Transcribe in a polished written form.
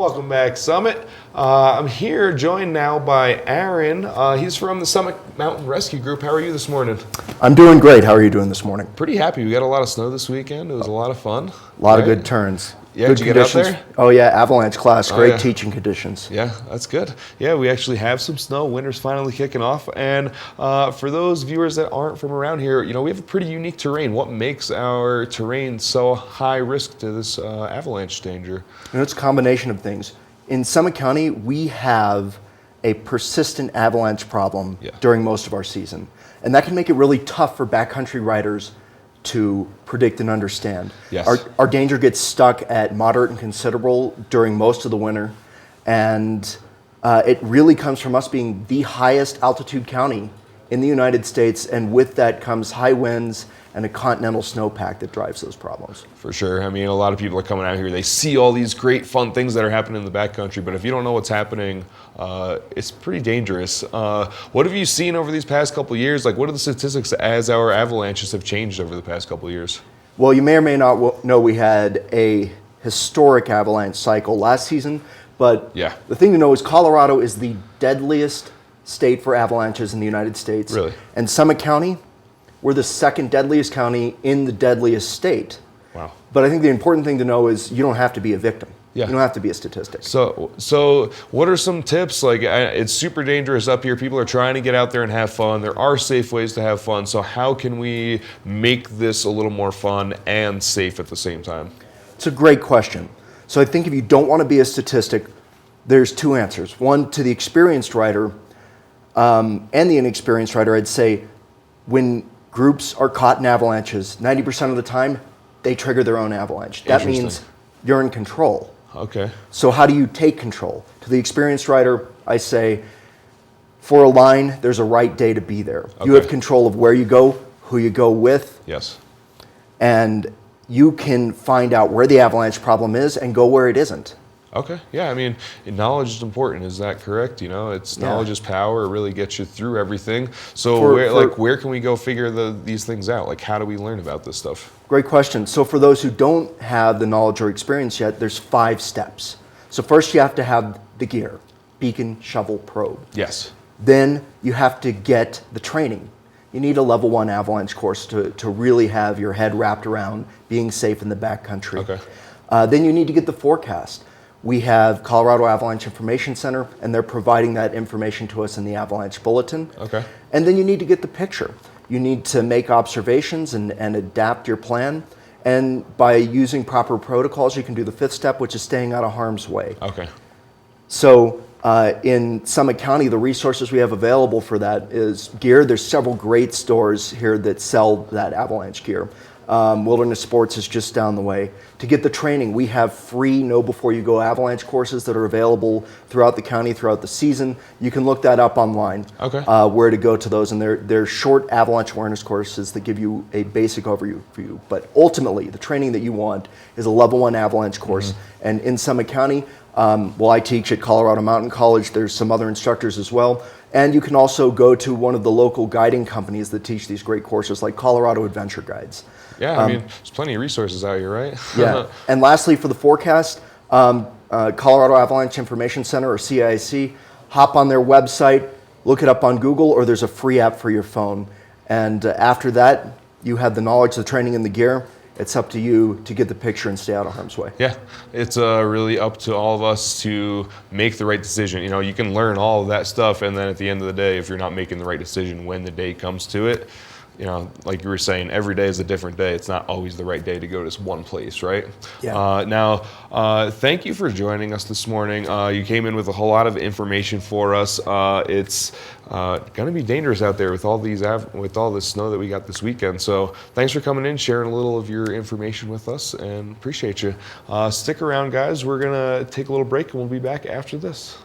Welcome back, Summit. I'm here joined now by Aaron. He's from the Summit Mountain Rescue Group. How are you this morning? I'm doing great. How are you doing this morning? Pretty happy. We got a lot of snow this weekend. It was a lot of fun. A lot of good turns. Yeah, good did you conditions. Get out there? Oh yeah, avalanche class. Great yeah. teaching conditions. Yeah, that's good. Yeah, we actually have some snow. Winter's finally kicking off. And for those viewers that aren't from around here, we have a pretty unique terrain. What makes our terrain so high risk to this avalanche danger? It's a combination of things. In Summit County, we have a persistent avalanche problem during most of our season. And that can make it really tough for backcountry riders to predict and understand. Yes. Our danger gets stuck at moderate and considerable during most of the winter. And it really comes from us being the highest altitude county in the United States. And with that comes high winds and a continental snowpack that drives those problems. For sure. I mean, a lot of people are coming out here. They see all these great, fun things that are happening in the backcountry, but if you don't know what's happening, it's pretty dangerous. What have you seen over these past couple of years? Like, what are the statistics as our avalanches have changed over the past couple of years? Well, you may or may not know we had a historic avalanche cycle last season, but the thing to know is Colorado is the deadliest state for avalanches in the United States. Really? And Summit County, we're the second deadliest county in the deadliest state. Wow. But I think the important thing to know is you don't have to be a victim. Yeah. You don't have to be a statistic. So what are some tips? Like, it's super dangerous up here. People are trying to get out there and have fun. There are safe ways to have fun. So how can we make this a little more fun and safe at the same time? It's a great question. So I think if you don't want to be a statistic, there's two answers. One, to the experienced rider and the inexperienced rider, I'd say when groups are caught in avalanches, 90% of the time, they trigger their own avalanche. That means you're in control. Okay. So how do you take control? To the experienced rider, I say, for a line, there's a right day to be there. Okay. You have control of where you go, who you go with. Yes. And you can find out where the avalanche problem is and go where it isn't. Okay. Yeah. I mean, knowledge is important. Is that correct? It's knowledge is power. It really gets you through everything. So where can we go figure these things out? Like, how do we learn about this stuff? Great question. So for those who don't have the knowledge or experience yet, there's 5 steps. So first you have to have the gear, beacon, shovel, probe. Yes. Then you have to get the training. You need a level 1 avalanche course to really have your head wrapped around being safe in the backcountry. Okay. Then you need to get the forecast. We have Colorado Avalanche Information Center, and they're providing that information to us in the Avalanche Bulletin. Okay. And then you need to get the picture. You need to make observations and adapt your plan. And by using proper protocols, you can do the 5th step, which is staying out of harm's way. Okay. So in Summit County, the resources we have available for that is gear. There's several great stores here that sell that avalanche gear. Wilderness Sports is just down the way. To get the training, we have free Know Before You Go avalanche courses that are available throughout the county, throughout the season. You can look that up online, where to go to those. And they're short avalanche awareness courses that give you a basic overview. But ultimately, the training that you want is a level 1 avalanche course. Mm-hmm. And in Summit County, I teach at Colorado Mountain College. There's some other instructors as well. And you can also go to one of the local guiding companies that teach these great courses, like Colorado Adventure Guides. Yeah, I mean, there's plenty of resources out here, right? Yeah. And lastly, for the forecast, Colorado Avalanche Information Center, or CIC, hop on their website, look it up on Google, or there's a free app for your phone. And after that, you have the knowledge, the training, and the gear. It's up to you to get the picture and stay out of harm's way. Yeah, it's really up to all of us to make the right decision. You can learn all of that stuff, and then at the end of the day, if you're not making the right decision when the day comes to it, like you were saying, every day is a different day. It's not always the right day to go to this one place, right? Yeah. Now, thank you for joining us this morning. You came in with a whole lot of information for us. It's going to be dangerous out there with all this snow that we got this weekend. So thanks for coming in, sharing a little of your information with us, and appreciate you. Stick around, guys. We're going to take a little break, and we'll be back after this.